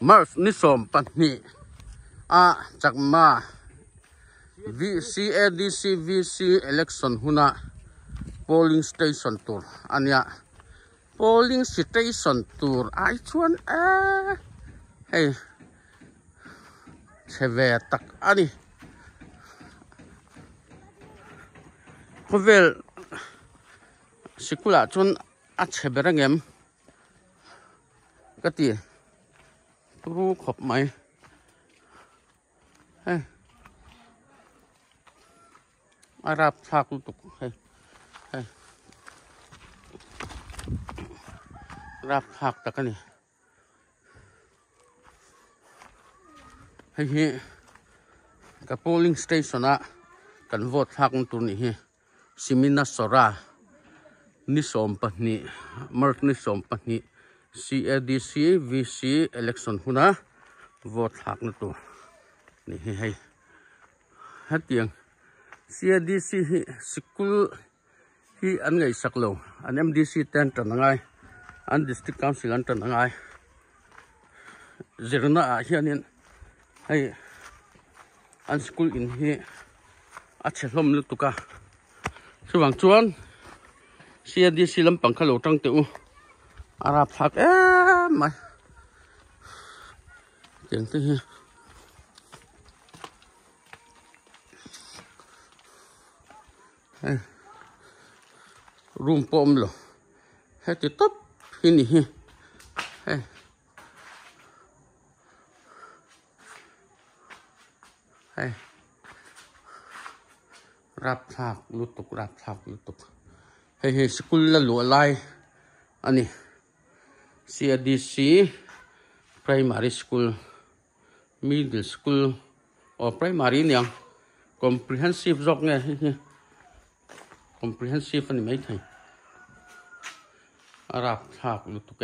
Mars ni som pahnih a chakma VCADC VC election huna polling station tour ania polling station tour ai chuan hey cheve tak ani khovel sikula chun a cheberangem kati ru khop mai hey arab thak tuk hey hey rap thak takani hey ka polling station a kan vote thak tur ni hi simina sora ni som pahnih mark ni som pahnih CADC VC election huna vote thak na tu ni hi hatiang CADC hi school hi an ngai saklo an MDC ten tan ngai an district council an tan ngai zerna a hianin hei an school in hi a chelom lu tuka chuwang chuan CADC lampang khalo tang teu arap thak mai tiếng thế hi room pom lo hết thì top hi nè hi rap thak lutuk hey school la lu lai ani CADC primary school middle school or primary niang comprehensive jok nge comprehensive ani mai thai rap thak lutuk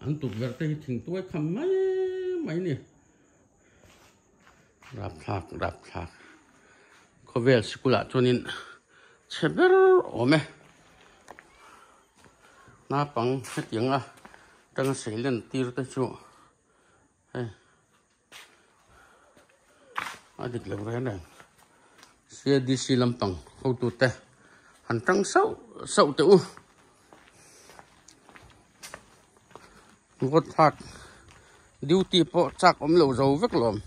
an tu verte thing tuai kham mai ni rap thak khovel skula chunin cheber ome na pang hetiang a tang seilen tir ta chu hey adik le ren CADC lampang ho tu te han tang sau te u vot thak duty po chak om lo zo vek lom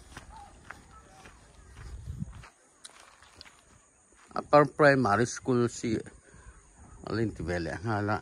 upper primary school si alin ti vele hala